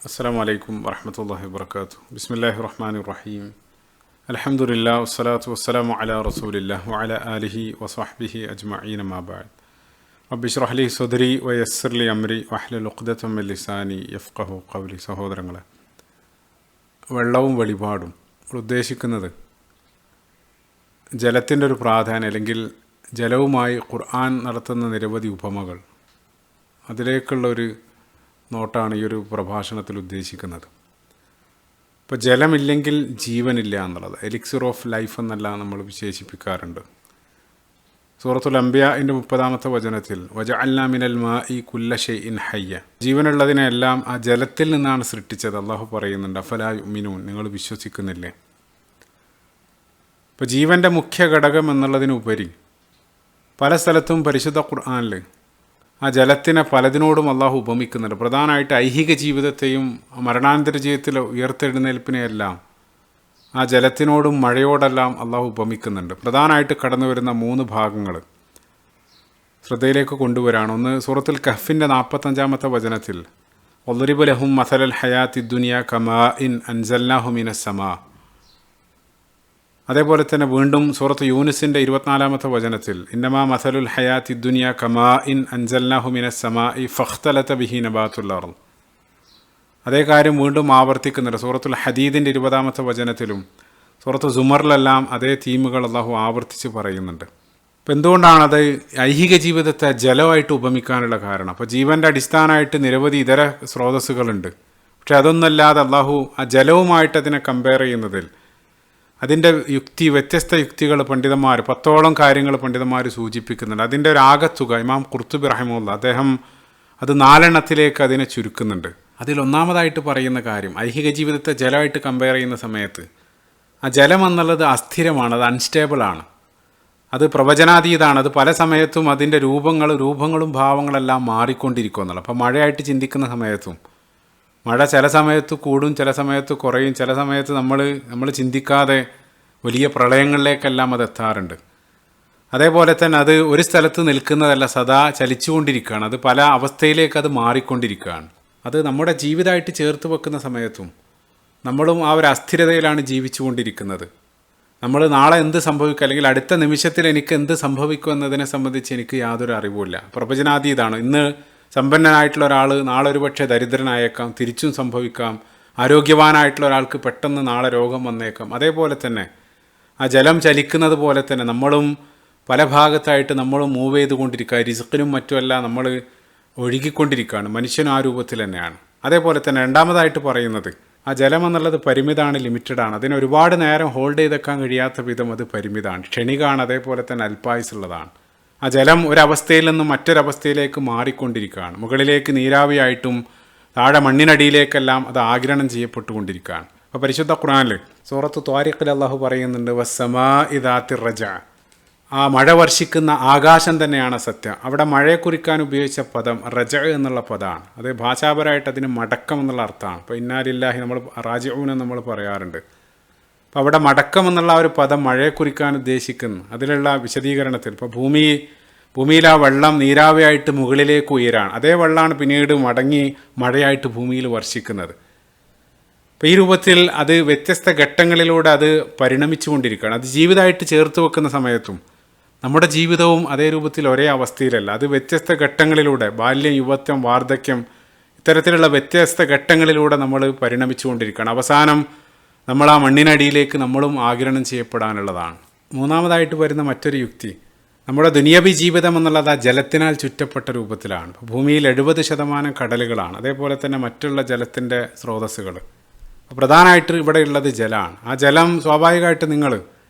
അസ്സലാമു അലൈക്കും വറഹ്മത്തുള്ളാഹി വബറകാതുഹു. ബിസ്മില്ലാഹിർ റഹ്മാനിർ റഹീം. അൽഹംദുലില്ലാഹി വസ്സലാത്തു വസ്സലാമു അലാ റസൂലില്ലാഹി വഅലാ ആലിഹി വസ്വഹ്ബിഹി അജ്മഈൻ അമ്മാ ബഅദ്. റബ്ബി ഇശ്റഹ് ലി സദ്രി വയസ്സിർ ലി അംരി വഹ്ലുൽ ഉഖ്ദതം മിൻ ലിസാനി യഫ്ഖഹു ഖൗലി. സഹോദരങ്ങളെ, വെള്ളവും വെളിപാടും ഉദ്ദേശിക്കുന്നത് ജലത്തിൻ്റെ ഒരു പ്രാധാന്യം, അല്ലെങ്കിൽ ജലവുമായി ഖുർആൻ നടത്തുന്ന നിരവധി ഉപമകൾ, അതിലേക്കുള്ളൊരു നോട്ടാണ് ഈ ഒരു പ്രഭാഷണത്തിൽ ഉദ്ദേശിക്കുന്നത്. ഇപ്പോൾ ജലമില്ലെങ്കിൽ ജീവനില്ല എന്നുള്ളത് എലിക്സിർ ഓഫ് ലൈഫ് എന്നല്ല നമ്മൾ വിശേഷിപ്പിക്കാറുണ്ട്. സൂറത്തുൽ അംബിയാഇൻ്റെ 30-ാമത്തെ വചനത്തിൽ വജഅൽനാ മിനൽ മാഇ കുല്ല ഷൈഇൻ ഹയ്യ, ജീവനുള്ളതിനെല്ലാം ആ ജലത്തിൽ നിന്നാണ് സൃഷ്ടിച്ചത്. അള്ളാഹു പറയുന്നുണ്ട്, അഫലാ യുഅ്മിനൂൻ, നിങ്ങൾ വിശ്വസിക്കുന്നില്ലേ? ഇപ്പോൾ ജീവൻ്റെ മുഖ്യ ഘടകം എന്നുള്ളതിനുപരി പല സ്ഥലത്തും പരിശുദ്ധ ഖുർആനിൽ ആ ജലത്തിനെ പലതിനോടും അള്ളാഹു ഉപമിക്കുന്നുണ്ട്. പ്രധാനമായിട്ട് ഐഹിക ജീവിതത്തെയും മരണാനന്തര ജീവിതത്തിലെ ഉയർത്തെഴുന്നേൽപ്പിനെയെല്ലാം ആ ജലത്തിനോടും മഴയോടെല്ലാം അള്ളാഹു ഉപമിക്കുന്നുണ്ട്. പ്രധാനമായിട്ട് കടന്നു വരുന്ന 3 ഭാഗങ്ങൾ ശ്രദ്ധയിലേക്ക് കൊണ്ടുവരാണ്. ഒന്ന്, സൂറത്തുൽ കഹ്ഫിൻ്റെ 45-ാമത്തെ വചനത്തിൽ വദ്രിബ് ലഹും മസലൽ ഹയാത്തി ദുനിയ കമാഇൻ അൻസൽനാഹു മിനസ് സമാ. അതേപോലെ തന്നെ വീണ്ടും സൂറത്ത് യൂനുസിൻ്റെ 24-ാമത്തെ വചനത്തിൽ ഇന്നമാ മസലുൽ ഹയാത്തി ദുനിയ കമാഇൻ അൻസൽനാഹു മിനസ് സമാഇ ഫഖ്തലത ബിഹി നബാത്തുൽ അർള്. അതേ കാര്യം വീണ്ടും ആവർത്തിക്കുന്നുണ്ട് സൂറത്തുൽ ഹദീദിൻ്റെ 20-ാമത്തെ വചനത്തിലും സൂറത്ത് സുമറിലെല്ലാം അതേ തീമുകൾ അള്ളാഹു ആവർത്തിച്ച് പറയുന്നുണ്ട്. അപ്പോൾ എന്തുകൊണ്ടാണത് ഐഹിക ജീവിതത്തെ ജലമായിട്ട് ഉപമിക്കാനുള്ള കാരണം? അപ്പോൾ ജീവൻ്റെ അടിസ്ഥാനമായിട്ട് നിരവധി ഇതര സ്രോതസ്സുകളുണ്ട്. പക്ഷെ അതൊന്നല്ലാതെ അള്ളാഹു ആ ജലവുമായിട്ട് അതിനെ കമ്പയർ ചെയ്യുന്നതിൽ അതിൻ്റെ വ്യത്യസ്ത യുക്തികൾ പണ്ഡിതന്മാർ 10ഓളം കാര്യങ്ങൾ പണ്ഡിതന്മാർ സൂചിപ്പിക്കുന്നുണ്ട്. അതിൻ്റെ ഒരു ആകത്തുക ഇമാം ഖുർത്തുബി റഹിമഹുല്ലാ അദ്ദേഹം അത് 4 എണ്ണത്തിലേക്ക് അതിനെ ചുരുക്കുന്നുണ്ട്. അതിലൊന്നാമതായിട്ട് പറയുന്ന കാര്യം, ഐഹിക ജീവിതത്തെ ജലമായിട്ട് കമ്പയർ ചെയ്യുന്ന സമയത്ത് ആ ജലം എന്നുള്ളത് അസ്ഥിരമാണ്, അത് അൺസ്റ്റേബിളാണ്, അത് പ്രവചനാതീതാണ്, അത് പല സമയത്തും അതിൻ്റെ രൂപങ്ങളും ഭാവങ്ങളെല്ലാം മാറിക്കൊണ്ടിരിക്കും എന്നുള്ളത്. അപ്പോൾ മഴയായിട്ട് ചിന്തിക്കുന്ന സമയത്തും മഴ ചില സമയത്ത് കൂടും, ചില സമയത്ത് കുറയും, ചില സമയത്ത് നമ്മൾ ചിന്തിക്കാതെ വലിയ പ്രളയങ്ങളിലേക്കെല്ലാം അത് എത്താറുണ്ട്. അതേപോലെ തന്നെ അത് ഒരു സ്ഥലത്ത് നിൽക്കുന്നതല്ല, സദാ ചലിച്ചുകൊണ്ടിരിക്കുകയാണ്, അത് പല അവസ്ഥയിലേക്ക് അത് മാറിക്കൊണ്ടിരിക്കുകയാണ്. അത് നമ്മുടെ ജീവിതമായിട്ട് ചേർത്ത് വെക്കുന്ന സമയത്തും നമ്മളും ആ ഒരു അസ്ഥിരതയിലാണ് ജീവിച്ചു കൊണ്ടിരിക്കുന്നത്. നമ്മൾ നാളെ എന്ത് സംഭവിക്കും, അല്ലെങ്കിൽ അടുത്ത നിമിഷത്തിൽ എനിക്ക് എന്ത് സംഭവിക്കും എന്നതിനെ സംബന്ധിച്ച് എനിക്ക് യാതൊരു അറിവുമില്ല. പ്രവചനാതീതാണ്. ഇന്ന് സമ്പന്നനായിട്ടുള്ള ഒരാൾ നാളെ ഒരു പക്ഷേ ദരിദ്രനായേക്കാം, തിരിച്ചും സംഭവിക്കാം. ആരോഗ്യവാനായിട്ടുള്ള ഒരാൾക്ക് പെട്ടെന്ന് നാളെ രോഗം വന്നേക്കാം. അതേപോലെ തന്നെ ആ ജലം ചലിക്കുന്നത് പോലെ തന്നെ നമ്മളും പല ഭാഗത്തായിട്ട് നമ്മളും മൂവ് ചെയ്തുകൊണ്ടിരിക്കുക, റിസ്ക്കിനും മറ്റുമല്ല നമ്മൾ ഒഴുകിക്കൊണ്ടിരിക്കുകയാണ്. മനുഷ്യനും ആ രൂപത്തിൽ തന്നെയാണ്. അതേപോലെ തന്നെ രണ്ടാമതായിട്ട് പറയുന്നത് ആ ജലം എന്നുള്ളത് പരിമിതമാണ്, ലിമിറ്റഡാണ്. അതിന് ഒരുപാട് നേരം ഹോൾഡ് ചെയ്തെക്കാൻ കഴിയാത്ത വിധം അത് പരിമിതമാണ്, ക്ഷണികമാണ്, അതേപോലെ തന്നെ അല്പായുസുള്ളതാണ്. ആ ജലം ഒരവസ്ഥയിൽ നിന്നും മറ്റൊരവസ്ഥയിലേക്ക് മാറിക്കൊണ്ടിരിക്കുകയാണ്. മുകളിലേക്ക് നീരാവിയായിട്ടും താഴെ മണ്ണിനടിയിലേക്കെല്ലാം അത് ആഗിരണം ചെയ്യപ്പെട്ടുകൊണ്ടിരിക്കുകയാണ്. അപ്പോൾ പരിശുദ്ധ ഖുർആനിൽ സൂറത്ത് ത്വാരിഖിൽ അല്ലാഹു പറയുന്നുണ്ട്, വസ്സമാഇ ദാത്തിർ റജഅ, ആ മഴ വർഷിക്കുന്ന ആകാശം തന്നെയാണ് സത്യം. അവിടെ മഴയെ കുറിക്കാൻ ഉപയോഗിച്ച പദം റജഅ എന്നുള്ള പദമാണ്. അത് ഭാഷാപരമായിട്ട് അതിന് മടക്കം എന്നുള്ള അർത്ഥമാണ്. ഇപ്പോൾ ഇന്നാ ലില്ലാഹി നമ്മൾ റാജിഊൻ എന്ന് നമ്മൾ പറയാറുണ്ട്. അപ്പോൾ അവിടെ മടക്കം എന്നുള്ള ഒരു പദം മഴയെ കുറിക്കാൻ ഉദ്ദേശിക്കുന്നു. അതിലുള്ള വിശദീകരണത്തിൽ ഇപ്പോൾ ഭൂമിയിൽ ആ വെള്ളം നീരാവിയായിട്ട് മുകളിലേക്ക് ഉയരാണ്. അതേ വെള്ളമാണ് പിന്നീട് മടങ്ങി മഴയായിട്ട് ഭൂമിയിൽ വർഷിക്കുന്നത്. അപ്പോൾ ഈ രൂപത്തിൽ അത് വ്യത്യസ്ത ഘട്ടങ്ങളിലൂടെ അത് പരിണമിച്ചു കൊണ്ടിരിക്കുകയാണ്. അത് ജീവിതമായിട്ട് ചേർത്ത് വെക്കുന്ന സമയത്തും നമ്മുടെ ജീവിതവും അതേ രൂപത്തിൽ ഒരേ അവസ്ഥയിലല്ല. അത് വ്യത്യസ്ത ഘട്ടങ്ങളിലൂടെ, ബാല്യം, യുവത്വം, വാർദ്ധക്യം, ഇത്തരത്തിലുള്ള വ്യത്യസ്ത ഘട്ടങ്ങളിലൂടെ നമ്മൾ പരിണമിച്ചു കൊണ്ടിരിക്കുകയാണ്. അവസാനം നമ്മൾ ആ മണ്ണിനടിയിലേക്ക് നമ്മളും ആഗിരണം ചെയ്യപ്പെടാനുള്ളതാണ്. മൂന്നാമതായിട്ട് വരുന്ന മറ്റൊരു യുക്തി, നമ്മുടെ ദുനിയവി ജീവിതം എന്നുള്ളത് ആ ജലത്തിനാൽ ചുറ്റപ്പെട്ട രൂപത്തിലാണ്. ഭൂമിയിൽ 70% കടലുകളാണ്, അതേപോലെ തന്നെ മറ്റുള്ള ജലത്തിൻ്റെ സ്രോതസ്സുകൾ. പ്രധാനമായിട്ട് ഇവിടെയുള്ളത് ജലമാണ്. ആ ജലം സ്വാഭാവികമായിട്ട് നിങ്ങൾ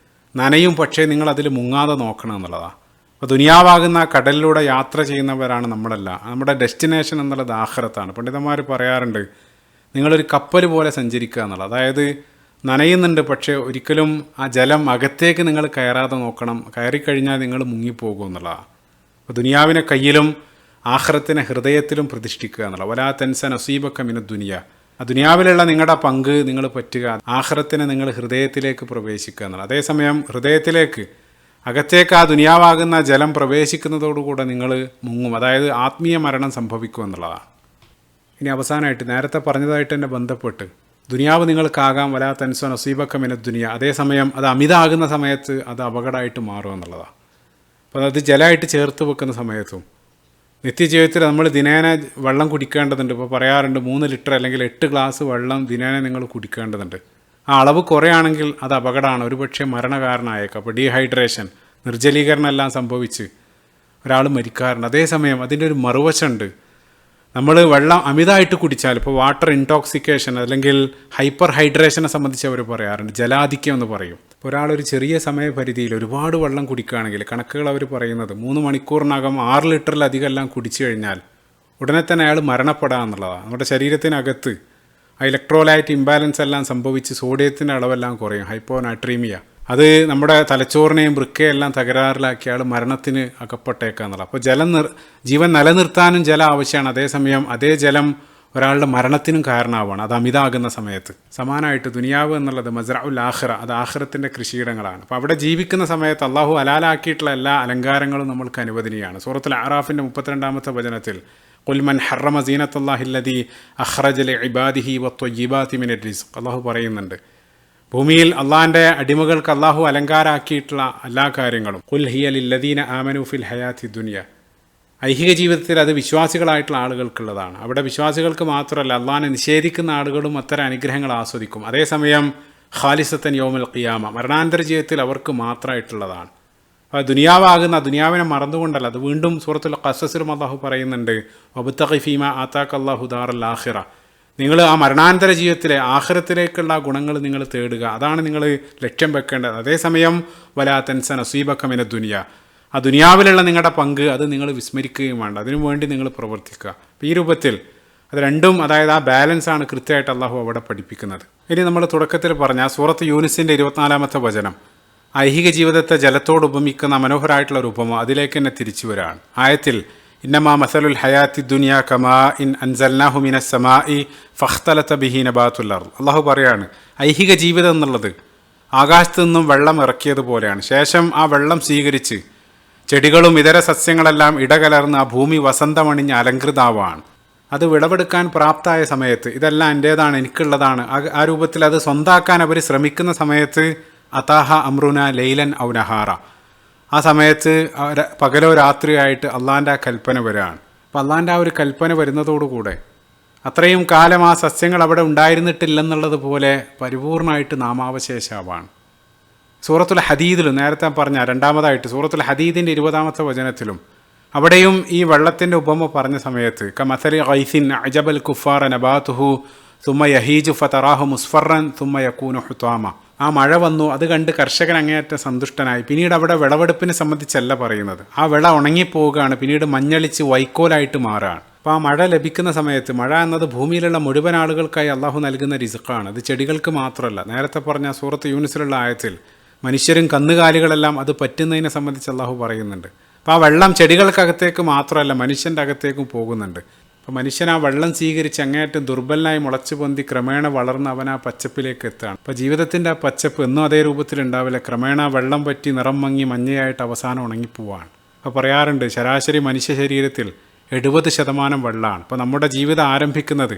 നനയും, പക്ഷേ നിങ്ങൾ അതിൽ മുങ്ങാതെ നോക്കണം എന്നുള്ളതാണ്. അപ്പോൾ ദുനിയാവാകുന്ന കടലിലൂടെ യാത്ര ചെയ്യുന്നവരാണ് നമ്മളല്ല. നമ്മുടെ ഡെസ്റ്റിനേഷൻ എന്നുള്ളത് ആഖിറത്താണ്. പണ്ഡിതന്മാർ പറയാറുണ്ട്, നിങ്ങളൊരു കപ്പൽ പോലെ സഞ്ചരിക്കുക എന്നുള്ളത്. അതായത് നനയുന്നുണ്ട്, പക്ഷേ ഒരിക്കലും ആ ജലം അകത്തേക്ക് നിങ്ങൾ കയറാതെ നോക്കണം. കയറിക്കഴിഞ്ഞാൽ നിങ്ങൾ മുങ്ങിപ്പോകും എന്നുള്ളതാണ്. അപ്പോൾ ദുനിയാവിനെ കയ്യിലും ആഖിറത്തിനെ ഹൃദയത്തിലും പ്രതിഷ്ഠിക്കുക എന്നുള്ളത്. വലാ തൻസ നസീബക മിന ദുനിയ, ആ ദുനിയാവിലുള്ള നിങ്ങളുടെ പങ്ക് നിങ്ങൾ പറ്റുക, ആഖിറത്തിനെ നിങ്ങൾ ഹൃദയത്തിലേക്ക് പ്രവേശിക്കുക എന്നുള്ളത്. അതേസമയം ഹൃദയത്തിലേക്ക് അകത്തേക്ക് ആ ദുനിയാവാകുന്ന ജലം പ്രവേശിക്കുന്നതോടുകൂടെ നിങ്ങൾ മുങ്ങും, അതായത് ആത്മീയ മരണം സംഭവിക്കും എന്നുള്ളതാണ്. ഇനി അവസാനമായിട്ട് നേരത്തെ പറഞ്ഞതായിട്ട് തന്നെ ബന്ധപ്പെട്ട് ദുനിയാവ് നിങ്ങൾക്കാകാം വലാ തൻസ നസീബക്ക മിന ദുനിയ, അതേസമയം അത് അമിതമാകുന്ന സമയത്ത് അത് അപകടമായിട്ട് മാറും എന്നുള്ളതാണ്. അപ്പോൾ അത് ജലമായിട്ട് ചേർത്ത് വെക്കുന്ന സമയത്തും നിത്യജീവിതത്തിൽ നമ്മൾ ദിനേന വെള്ളം കുടിക്കേണ്ടതുണ്ട്. ഇപ്പോൾ പറയാറുണ്ട് 3 ലിറ്റർ അല്ലെങ്കിൽ 8 ഗ്ലാസ് വെള്ളം ദിനേന നിങ്ങൾ കുടിക്കേണ്ടതുണ്ട്. ആ അളവ് കുറയാണെങ്കിൽ അത് അപകടമാണ്, ഒരുപക്ഷെ മരണകാരണമായേക്കാം. അപ്പോൾ ഡീഹൈഡ്രേഷൻ, നിർജ്ജലീകരണം എല്ലാം സംഭവിച്ച് ഒരാൾ മരിക്കാറുണ്ട്. അതേസമയം അതിൻ്റെ ഒരു മറുവശമുണ്ട്. നമ്മൾ വെള്ളം അമിതമായിട്ട് കുടിച്ചാൽ, ഇപ്പോൾ വാട്ടർ ഇൻടോക്സിക്കേഷൻ അല്ലെങ്കിൽ ഹൈപ്പർ ഹൈഡ്രേഷനെ സംബന്ധിച്ച് അവർ പറയാറുണ്ട്, ജലാധിക്യം എന്ന് പറയും. ഇപ്പോൾ ഒരാളൊരു ചെറിയ സമയപരിധിയിൽ ഒരുപാട് വെള്ളം കുടിക്കുകയാണെങ്കിൽ കണക്കുകൾ അവർ പറയുന്നത് 3 മണിക്കൂറിനകം 6 ലിറ്ററിലധികം എല്ലാം കുടിച്ചു കഴിഞ്ഞാൽ ഉടനെ തന്നെ അയാൾ മരണപ്പെടാം എന്നുള്ളതാണ്. നമ്മുടെ ശരീരത്തിനകത്ത് ആ ഇലക്ട്രോലൈറ്റ് ഇംബാലൻസ് എല്ലാം സംഭവിച്ച് സോഡിയത്തിൻ്റെ അളവെല്ലാം കുറയും, ഹൈപ്പോനാട്രീമിയ. അത് നമ്മുടെ തലച്ചോറിനെയും വൃക്കയെല്ലാം തകരാറിലാക്കി അയാൾ മരണത്തിന് അകപ്പെട്ടേക്കുക എന്നുള്ളത്. അപ്പോൾ ജീവൻ നിലനിർത്താനും ജലം ആവശ്യമാണ്, അതേസമയം അതേ ജലം ഒരാളുടെ മരണത്തിനും കാരണമാവുകയാണ് അത് അമിതമാകുന്ന സമയത്ത്. സമാനമായിട്ട് ദുനിയാവ് എന്നുള്ളത് മസ്റഉൽ ആഖിറ, അത് ആഖിറത്തിൻ്റെ കൃഷിയിടങ്ങളാണ്. അപ്പോൾ അവിടെ ജീവിക്കുന്ന സമയത്ത് അള്ളാഹു ഹലാലാക്കിയിട്ടുള്ള എല്ലാ അലങ്കാരങ്ങളും നമ്മൾക്ക് അനുവദനീയമാണ്. സൂറത്തുൽ അറാഫിൻ്റെ 32-ാമത്തെ വചനത്തിൽ ഖുൽ മൻ ഹറമ സീനത്തല്ലാഹി അല്ലദീ അഖ്റജ ലിഇബാദിഹി വത്വയ്യിബാതി മിനർ റിസ്ഖ്, അള്ളാഹു പറയുന്നുണ്ട് ഭൂമിയിൽ അള്ളാഹിൻ്റെ അടിമകൾക്ക് അള്ളാഹു അലങ്കാരാക്കിയിട്ടുള്ള എല്ലാ കാര്യങ്ങളും ഖുൽ ഹിയ ലില്ലദീന ആമനു ഫിൽ ഹയാത്തി ദുനിയ, ഐഹിക ജീവിതത്തിൽ അത് വിശ്വാസികളായിട്ടുള്ള ആളുകൾക്കുള്ളതാണ്. അവിടെ വിശ്വാസികൾക്ക് മാത്രമല്ല, അള്ളാഹിനെ നിഷേധിക്കുന്ന ആളുകളും അത്തരം അനുഗ്രഹങ്ങൾ ആസ്വദിക്കും. അതേസമയം ഖാലിസത്തൻ യൗമുൽ ഖിയാമ, മരണാന്തര ജീവിതത്തിൽ അവർക്ക് മാത്രമായിട്ടുള്ളതാണ്. അപ്പോൾ ദുനിയാവിനെ മറന്നുകൊണ്ടല്ല, അത് വീണ്ടും സൂറത്തുൽ ഖസസിലും അള്ളാഹു പറയുന്നുണ്ട് വബ്തഗി ഫീമാ ആതാക അല്ലാഹു ദാറൽ ആഖിറ, നിങ്ങൾ ആ മരണാന്തര ജീവിതത്തിലെ ആഖിറത്തിലേക്കുള്ള ഗുണങ്ങൾ നിങ്ങൾ തേടുക, അതാണ് നിങ്ങൾ ലക്ഷ്യം വെക്കേണ്ടത്. അതേസമയം വലാ തൻസ നസീബക മിന ദുനിയ, ആ ദുനിയാവിലുള്ള നിങ്ങളുടെ പങ്ക് അത് നിങ്ങൾ വിസ്മരിക്കുകയും വേണ്ട, അതിനു വേണ്ടി നിങ്ങൾ പ്രവർത്തിക്കുക. അപ്പോൾ ഈ രൂപത്തിൽ അത് രണ്ടും, അതായത് ആ ബാലൻസാണ് കൃത്യമായിട്ട് അള്ളാഹു അവിടെ പഠിപ്പിക്കുന്നത്. ഇനി നമ്മൾ തുടക്കത്തിൽ പറഞ്ഞ സൂറത്ത് യൂനിസിൻ്റെ 24-ാമത്തെ വചനം ഐഹിക ജീവിതത്തെ ജലത്തോട് ഉപമിക്കുന്ന മനോഹരമായിട്ടുള്ള ഒരു ഉപമ, അതിലേക്ക് തന്നെ തിരിച്ചു വരാണ്. ആയത്തിൽ ഇന്നമാ മസലുൽ ഹയാത്തി ദുനിയ കമാ ഇൻ അൻസൽനാഹു മിനസ് സമാഇ ഫഖ്തലത ബിഹി നബാതുൽ അർദ്, അള്ളാഹു പറയാണ് ഐഹിക ജീവിതം എന്നുള്ളത് ആകാശത്തു നിന്നും വെള്ളം ഇറക്കിയതുപോലെയാണ്. ശേഷം ആ വെള്ളം സ്വീകരിച്ച് ചെടികളും ഇതര സസ്യങ്ങളെല്ലാം ഇടകലർന്ന് ആ ഭൂമി വസന്തമണിഞ്ഞ് അലങ്കൃതാവാണ്. അത് വിളവെടുക്കാൻ പ്രാപ്തമായ സമയത്ത് ഇതെല്ലാം എൻ്റേതാണ്, എനിക്കുള്ളതാണ്, ആ രൂപത്തിൽ അത് സ്വന്താക്കാൻ അവർ ശ്രമിക്കുന്ന സമയത്ത് അതാഹ അമ്രുന ലൈലൻ ഔ നഹാറ, ആ സമയത്ത് പകലോ രാത്രിയായിട്ട് അള്ളാൻ്റെ ആ കൽപ്പന വരികയാണ്. അപ്പോൾ അള്ളാൻ്റെ ആ ഒരു കൽപ്പന വരുന്നതോടുകൂടെ അത്രയും കാലം ആ സസ്യങ്ങൾ അവിടെ ഉണ്ടായിരുന്നിട്ടില്ലെന്നുള്ളത് പോലെ പരിപൂർണമായിട്ട് നാമാവശേഷാവാണ്. സൂറത്തുൽ ഹദീദിലും നേരത്തെ പറഞ്ഞ രണ്ടാമതായിട്ട് സൂറത്തുൽ ഹദീദിൻ്റെ 20-ാമത്തെ വചനത്തിലും അവിടെയും ഈ വെള്ളത്തിൻ്റെ ഉപമ പറഞ്ഞ സമയത്ത് കമസലി ഗൈസിൻ അജബൽ കുഫാറ നബാതുഹു തുമ്മ യഹീജു ഫതറാഹു മുസ്ഫറൻ തുമ്മ യകൂനു ഹുതാമ, ആ മഴ വന്നു, അത് കണ്ട് കർഷകൻ അങ്ങേയറ്റം സന്തുഷ്ടനായി. പിന്നീട് അവിടെ വിളവെടുപ്പിനെ സംബന്ധിച്ചല്ല പറയുന്നത്, ആ വിള ഉണങ്ങിപ്പോവുകയാണ്, പിന്നീട് മഞ്ഞളിച്ച് വൈക്കോലായിട്ട് മാറുകയാണ്. അപ്പോൾ ആ മഴ ലഭിക്കുന്ന സമയത്ത്, മഴ എന്നത് ഭൂമിയിലുള്ള മുഴുവൻ ആളുകൾക്കായി അള്ളാഹു നൽകുന്ന റിസ്ഖാണ്, അത് ചെടികൾക്ക് മാത്രമല്ല. നേരത്തെ പറഞ്ഞ സൂറത്ത് യൂനിസിലുള്ള ആയത്തിൽ മനുഷ്യരും കന്നുകാലികളെല്ലാം അത് പറ്റുന്നതിനെ സംബന്ധിച്ച് അള്ളാഹു പറയുന്നുണ്ട്. അപ്പോൾ ആ വെള്ളം ചെടികൾക്കകത്തേക്ക് മാത്രമല്ല മനുഷ്യൻ്റെ അകത്തേക്കും പോകുന്നുണ്ട്. അപ്പോൾ മനുഷ്യൻ ആ വെള്ളം സ്വീകരിച്ച് അങ്ങേയറ്റം ദുർബലനായി മുളച്ചു പൊന്തി ക്രമേണ വളർന്ന് അവൻ ആ പച്ചപ്പിലേക്ക് എത്തുകയാണ്. അപ്പോൾ ജീവിതത്തിൻ്റെ ആ പച്ചപ്പ് എന്നും അതേ രൂപത്തിലുണ്ടാവില്ല, ക്രമേണ വെള്ളം പറ്റി നിറം മങ്ങി മഞ്ഞയായിട്ട് അവസാനം ഉണങ്ങിപ്പോവാണ്. അപ്പോൾ പറയാറുണ്ട് ശരാശരി മനുഷ്യ ശരീരത്തിൽ 70% വെള്ളമാണ്. അപ്പോൾ നമ്മുടെ ജീവിതം ആരംഭിക്കുന്നത്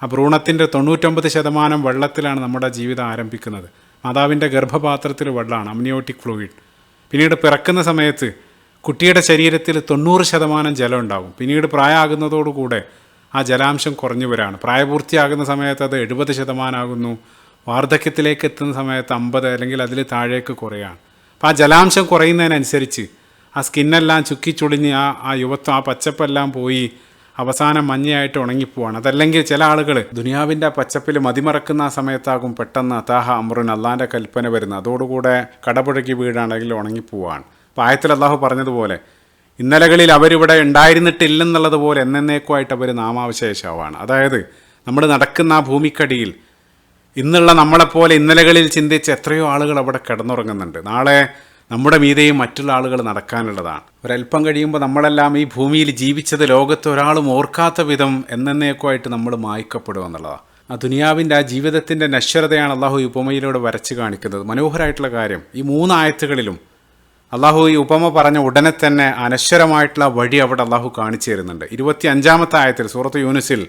ആ ഭ്രൂണത്തിൻ്റെ 99% വെള്ളത്തിലാണ് നമ്മുടെ ജീവിതം ആരംഭിക്കുന്നത്. മാതാവിൻ്റെ ഗർഭപാത്രത്തിൽ വെള്ളമാണ്, അമ്നിയോട്ടിക് ഫ്ലൂയിഡ്. പിന്നീട് പിറക്കുന്ന സമയത്ത് കുട്ടിയുടെ ശരീരത്തിൽ 90% ജലം ഉണ്ടാകും. പിന്നീട് പ്രായമാകുന്നതോടുകൂടെ ആ ജലാംശം കുറഞ്ഞു വരാണ്. പ്രായപൂർത്തിയാകുന്ന സമയത്ത് അത് 70% ആകുന്നു. വാർദ്ധക്യത്തിലേക്ക് എത്തുന്ന സമയത്ത് 50 അല്ലെങ്കിൽ അതിൽ താഴേക്ക് കുറയാണ്. അപ്പോൾ ആ ജലാംശം കുറയുന്നതിനനുസരിച്ച് ആ സ്കിന്നെല്ലാം ചുക്കിച്ചുളിഞ്ഞ് ആ യുവത്വം, ആ പച്ചപ്പെല്ലാം പോയി അവസാനം മഞ്ഞയായിട്ട് ഉണങ്ങിപ്പോവാണ്. അതല്ലെങ്കിൽ ചില ആളുകൾ ദുനിയാവിൻ്റെ പച്ചപ്പിൽ മതിമറക്കുന്ന ആ സമയത്താകും പെട്ടെന്ന് അതാഹ അമ്രുൻ അള്ളാൻ്റെ കൽപ്പന വരുന്നത്, അതോടുകൂടെ കടപുഴകി വീടാണെങ്കിൽ ഉണങ്ങിപ്പോവാണ്. അപ്പോൾ ആയത്തിൽ അള്ളാഹു പറഞ്ഞതുപോലെ ഇന്നലകളിൽ അവരിവിടെ ഉണ്ടായിരുന്നിട്ടില്ലെന്നുള്ളതുപോലെ എന്നേക്കുമായിട്ട് അവർ നാമാവശേഷമാണ്. അതായത് നമ്മൾ നടക്കുന്ന ആ ഭൂമിക്കടിയിൽ ഇന്നുള്ള നമ്മളെപ്പോലെ ഇന്നലകളിൽ ചിന്തിച്ച് എത്രയോ ആളുകൾ അവിടെ കിടന്നുറങ്ങുന്നുണ്ട്. നാളെ നമ്മുടെ മീതെയും മറ്റുള്ള ആളുകൾ നടക്കാനുള്ളതാണ്. ഒരല്പം കഴിയുമ്പോൾ നമ്മളെല്ലാം ഈ ഭൂമിയിൽ ജീവിച്ചത് ലോകത്ത് ഒരാളും ഓർക്കാത്ത വിധം എന്നേക്കുമായിട്ട് നമ്മൾ മായ്ക്കപ്പെടുമെന്നുള്ളതാണ്. ആ ദുനിയാവിൻ്റെ ആ ജീവിതത്തിൻ്റെ നശ്വരതയാണ് അള്ളാഹു ഈ ഉപമയിലൂടെ വരച്ച് കാണിക്കുന്നത്. മനോഹരമായിട്ടുള്ള കാര്യം, ഈ 3 ആയത്തുകളിലും അള്ളാഹു ഈ ഉപമ പറഞ്ഞ ഉടനെ തന്നെ അനശ്വരമായിട്ടുള്ള വഴി അവിടെ അള്ളാഹു കാണിച്ചു തരുന്നുണ്ട്. 25-ാമത്തെ ആയത്തിൽ സൂറത്ത് യൂനിസിൽ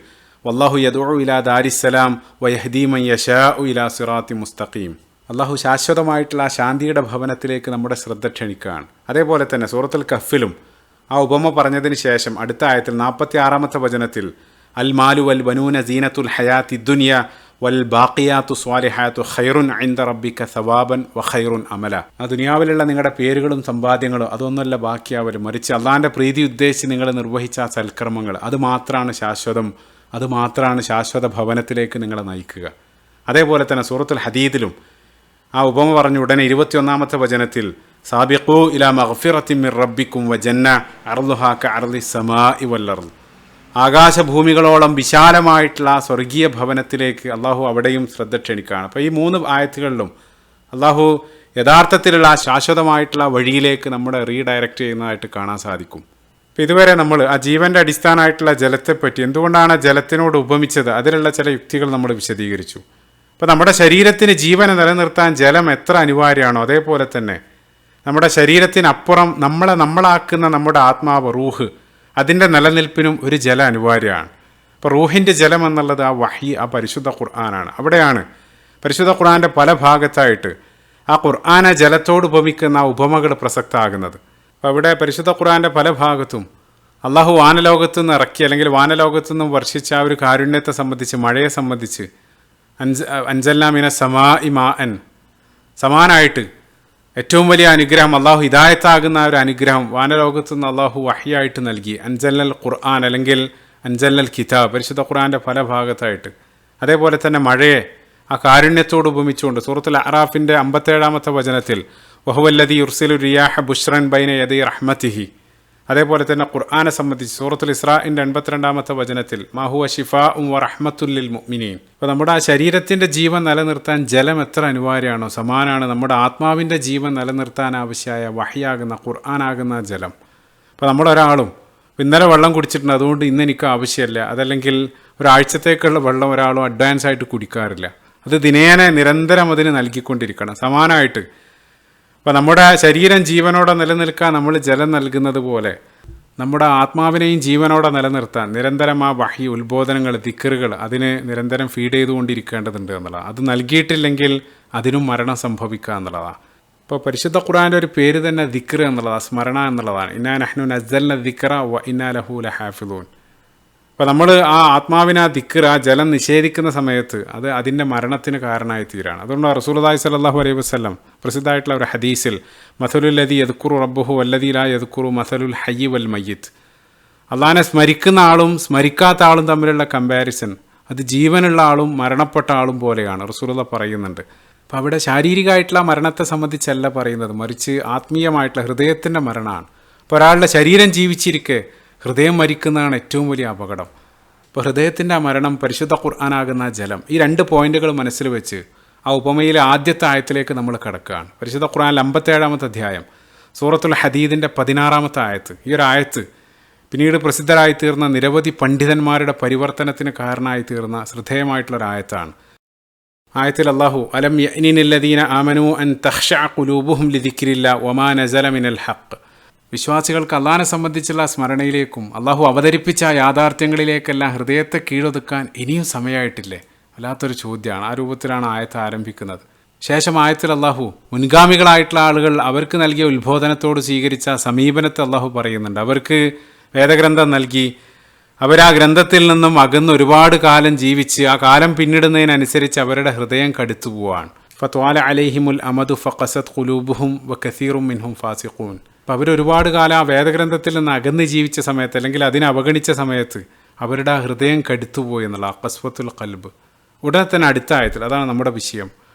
വല്ലാഹു യദ്ഉ ഇലാ ദാരിസ്സലാം വയഹ്ദീ മൻ യശാഉ ഇലാ സിറാത്തി മുസ്തഖീം. അള്ളാഹു ശാശ്വതമായിട്ടുള്ള ആ ശാന്തിയുടെ ഭവനത്തിലേക്ക് നമ്മുടെ ശ്രദ്ധ ക്ഷണിക്കുകയാണ്. അതേപോലെ തന്നെ സൂറത്തുൽ കഹ്ഫിലും ആ ഉപമ പറഞ്ഞതിന് ശേഷം അടുത്ത ആയത്തിൽ 46-ാമത്തെ വചനത്തിൽ അൽ മാലു വൽ ബനൂന സീനത്തുൽ ഹയാത്തി ദുനിയ വൽ ബാഖിയാത്തു സ്വാലിഹാത്തു ഖൈറുൻ ഇൻദ റബ്ബിക സവാബൻ വ ഖൈറുൻ അമല. ആ ദുനിയാവിലുള്ള നിങ്ങളുടെ പേരുകളും സമ്പാദ്യങ്ങളും അതൊന്നുമല്ല ബാക്കിയാവലും, മറിച്ച് അള്ളാഹിൻ്റെ പ്രീതി ഉദ്ദേശിച്ച് നിങ്ങൾ നിർവഹിച്ച ആ സൽക്കർമ്മങ്ങൾ അത് മാത്രമാണ് ശാശ്വതം, അത് മാത്രമാണ് ശാശ്വത ഭവനത്തിലേക്ക് നിങ്ങളെ നയിക്കുക. അതേപോലെ തന്നെ സൂറത്തുൽ ഹദീദിലും ആ ഉപമ പറഞ്ഞ ഉടനെ 21-ാമത്തെ വചനത്തിൽ സാബിഖൂ ഇലാ മഗ്ഫിറത്തിൻ മിർ റബ്ബിക്കും വ ജന്ന അർളുഹാ കഅർളിസ് സമാഇ വൽ അർള്. ആകാശഭൂമികളോളം വിശാലമായിട്ടുള്ള സ്വർഗീയ ഭവനത്തിലേക്ക് അള്ളാഹു അവിടെയും ശ്രദ്ധ ക്ഷണിക്കുകയാണ്. അപ്പോൾ ഈ 3 ആയത്തുകളിലും അള്ളാഹു യഥാർത്ഥത്തിലുള്ള ആ ശാശ്വതമായിട്ടുള്ള വഴിയിലേക്ക് നമ്മുടെ റീഡയറക്റ്റ് ചെയ്യുന്നതായിട്ട് കാണാൻ സാധിക്കും. അപ്പോൾ ഇതുവരെ നമ്മൾ ആ ജീവൻ്റെ അടിസ്ഥാനമായിട്ടുള്ള ജലത്തെപ്പറ്റി, എന്തുകൊണ്ടാണ് ജലത്തിനോട് ഉപമിച്ചത്, അതിലുള്ള ചില യുക്തികൾ നമ്മൾ വിശദീകരിച്ചു. അപ്പോൾ നമ്മുടെ ശരീരത്തിന് ജീവനെ നിലനിർത്താൻ ജലം എത്ര അനിവാര്യമാണോ അതേപോലെ തന്നെ നമ്മുടെ ശരീരത്തിനപ്പുറം നമ്മളാക്കുന്ന നമ്മുടെ ആത്മാവ് റൂഹ്, അതിൻ്റെ നിലനിൽപ്പിനും ഒരു ജലം അനിവാര്യമാണ്. അപ്പോൾ റൂഹിൻ്റെ ജലം എന്നുള്ളത് ആ വഹി, ആ പരിശുദ്ധ ഖുർആനാണ്. അവിടെയാണ് പരിശുദ്ധ ഖുർആൻ്റെ പല ഭാഗത്തായിട്ട് ആ ഖുർആനെ ജലത്തോട് ഉപമിക്കുന്ന ആ ഉപമകൾ പ്രസക്തമാകുന്നത്. അപ്പോൾ അവിടെ പരിശുദ്ധ ഖുർആൻ്റെ പല ഭാഗത്തും അള്ളാഹു വാനലോകത്തു നിന്ന് ഇറക്കി അല്ലെങ്കിൽ വാനലോകത്തു നിന്നും വർഷിച്ച ആ ഒരു കാരുണ്യത്തെ സംബന്ധിച്ച്, മഴയെ സംബന്ധിച്ച് അൻസൽനാ മിന സമാഇ മാഅൻ, സമാനായിട്ട് ഏറ്റവും വലിയ അനുഗ്രഹം അള്ളാഹു ഹിദായത്താകുന്ന ഒരു അനുഗ്രഹം വാനലോകത്തു നിന്ന് അള്ളാഹു വഹിയായിട്ട് നൽകി. അൻസൽനൽ ഖുർആൻ അല്ലെങ്കിൽ അൻസൽനൽ കിതാബ്, പരിശുദ്ധ ഖുർആൻ്റെ പല ഭാഗത്തായിട്ട്. അതേപോലെ തന്നെ മഴയെ ആ കാരുണ്യത്തോട് ഉപമിച്ചുകൊണ്ട് സൂറത്തുൽ അറാഫിൻ്റെ 57-ാമത്തെ വചനത്തിൽ വഹുവല്ലദീ യുർസിലു റിയാഹ ബുശ്റൻ ബൈന യദൈ റഹ്മതിഹി. അതേപോലെ തന്നെ ഖുർആനെ സംബന്ധിച്ച് സൂറത്തുൽ ഇസ്രാഇൻ്റെ 82-ാമത്തെ വചനത്തിൽ മാഹുവ ശിഫാഉം വ റഹ്മത്തുൽ ലിൽ മുഅ്മിനീൻ. അപ്പോൾ നമ്മുടെ ആ ശരീരത്തിൻ്റെ ജീവൻ നിലനിർത്താൻ ജലം എത്ര അനിവാര്യമാണോ സമാനാണ് നമ്മുടെ ആത്മാവിൻ്റെ ജീവൻ നിലനിർത്താൻ ആവശ്യമായ വഹിയാകുന്ന ഖുർആനാകുന്ന ജലം. അപ്പോൾ നമ്മളൊരാളും ഇന്നലെ വെള്ളം കുടിച്ചിട്ടുണ്ട് അതുകൊണ്ട് ഇന്ന് എനിക്ക് ആവശ്യമില്ല, അതല്ലെങ്കിൽ ഒരാഴ്ചത്തേക്കുള്ള വെള്ളം ഒരാളും അഡ്വാൻസ് ആയിട്ട് കുടിക്കാറില്ല. അത് ദിനേന നിരന്തരം അതിന് നൽകിക്കൊണ്ടിരിക്കണം. സമാനമായിട്ട് അപ്പോൾ നമ്മുടെ ശരീരം ജീവനോടെ നിലനിൽക്കാൻ നമ്മൾ ജലം നൽകുന്നത് പോലെ നമ്മുടെ ആത്മാവിനെയും ജീവനോടെ നിലനിർത്താൻ നിരന്തരം ആ വഹി, ഉത്ബോധനങ്ങൾ, ദിക്റുകൾ അതിന് നിരന്തരം ഫീഡ് ചെയ്തുകൊണ്ടിരിക്കേണ്ടതുണ്ട് എന്നുള്ളതാണ്. അത് നൽകിയിട്ടില്ലെങ്കിൽ അതിനും മരണം സംഭവിക്കുക എന്നുള്ളതാണ്. ഇപ്പോൾ പരിശുദ്ധ ഖുർആൻ്റെ ഒരു പേര് തന്നെ ദിക്ർ എന്നുള്ളതാണ്, സ്മരണ എന്നുള്ളതാണ്. ഇന്നാ നഹ്നു നസ്സൽന ദിക്റ വ ഇന്നാ ലഹു ലഹാഫിളൂൻ. അപ്പോൾ നമ്മൾ ആ ആത്മാവിനെ ആ ദിക്ർ, ആ ജലം നിഷേധിക്കുന്ന സമയത്ത് അത് അതിൻ്റെ മരണത്തിന് കാരണമായി തീരാണ്. അതുകൊണ്ട് റസൂലുള്ളാഹി സ്വല്ലല്ലാഹു അലൈഹി വസല്ലം പ്രസിദ്ധമായിട്ടുള്ള ഒരു ഹദീസിൽ മസലുൽ ലദീ യദ്കുറു റബ്ബഹു വല്ലദീ ലാ യദ്കുറു മസലുൽ ഹയ്യി വൽ മയ്യിത്ത്, അള്ളാഹിനെ സ്മരിക്കുന്ന ആളും സ്മരിക്കാത്ത ആളും തമ്മിലുള്ള കമ്പാരിസൺ അത് ജീവനുള്ള ആളും മരണപ്പെട്ട ആളും പോലെയാണ് റസൂലുള്ളാഹി പറയുന്നുണ്ട്. അപ്പോൾ അവിടെ ശാരീരികമായിട്ടുള്ള മരണത്തെ സംബന്ധിച്ചല്ല പറയുന്നത്, മറിച്ച് ആത്മീയമായിട്ടുള്ള ഹൃദയത്തിൻ്റെ മരണമാണ്. അപ്പോൾ ഒരാളുടെ ശരീരം ജീവിച്ചിരിക്കെ ഹൃദയം മരിക്കുന്നതാണ് ഏറ്റവും വലിയ അപകടം. അപ്പോൾ ഹൃദയത്തിൻ്റെ ആ മരണം പരിശുദ്ധ ഖുർആനാകുന്ന ജലം, ഈ 2 പോയിന്റുകൾ മനസ്സിൽ വെച്ച് ആ ഉപമയിലെ ആദ്യത്തെ ആയത്തിലേക്ക് നമ്മൾ കിടക്കുകയാണ്. പരിശുദ്ധ ഖുർആനിൽ 57-ാമത്തെ അധ്യായം സൂറത്തുൽ ഹദീദിൻ്റെ 16-ാമത്തെ ആയത്ത്. ഈ ഒരു ആയത്ത് പിന്നീട് പ്രസിദ്ധരായി തീർന്ന നിരവധി പണ്ഡിതന്മാരുടെ പരിവർത്തനത്തിന് കാരണമായി തീർന്ന ശ്രദ്ധേയമായിട്ടുള്ളൊരു ആയത്താണ്. ആയത്തിൽ അല്ലാഹു അലം യഅ്നിനില്ലദീന ആമനൂ അൻ തഖ്ശഅ ഖുലൂബുഹും ലിദിക്രില്ലാ വമാ നസല മിനൽ ഹഖ്. വിശ്വാസികൾക്ക് അള്ളാഹിനെ സംബന്ധിച്ചുള്ള സ്മരണയിലേക്കും അള്ളാഹു അവതരിപ്പിച്ച യാഥാർത്ഥ്യങ്ങളിലേക്കെല്ലാം ഹൃദയത്തെ കീഴൊതുക്കാൻ ഇനിയും സമയമായിട്ടില്ലേ? വല്ലാത്തൊരു ചോദ്യമാണ്. ആ രൂപത്തിലാണ് ആയത്ത് ആരംഭിക്കുന്നത്. ശേഷം ആയത്തിൽ അള്ളാഹു മുൻഗാമികളായിട്ടുള്ള ആളുകൾ അവർക്ക് നൽകിയ ഉത്ബോധനത്തോട് സ്വീകരിച്ച സമീപനത്തെ അള്ളാഹു പറയുന്നുണ്ട്. അവർക്ക് വേദഗ്രന്ഥം നൽകി അവരാ ഗ്രന്ഥത്തിൽ നിന്നും അകന്ന് ഒരുപാട് കാലം ജീവിച്ച് ആ കാലം പിന്നിടുന്നതിനനുസരിച്ച് അവരുടെ ഹൃദയം കടുത്തു പോവാണ്. ഫത്വാല അലൈഹിമുൽ അമദു ഫഖസത് ഖുലൂബുഹും വ കസീറും മിൻഹും ഫാസിഖൂൻ. അപ്പോൾ അവരൊരുപാട് കാലം ആ വേദഗ്രന്ഥത്തിൽ നിന്ന് അകന്ന് ജീവിച്ച സമയത്ത് അല്ലെങ്കിൽ അതിനെ അവഗണിച്ച സമയത്ത് അവരുടെ ആ ഹൃദയം കടുത്തുപോയി എന്നുള്ള ഖസ്വത്തുൽ ഖൽബ്. ഉടനെ തന്നെ അടുത്ത ആയത്തിൽ, അതാണ് നമ്മുടെ വിഷയം,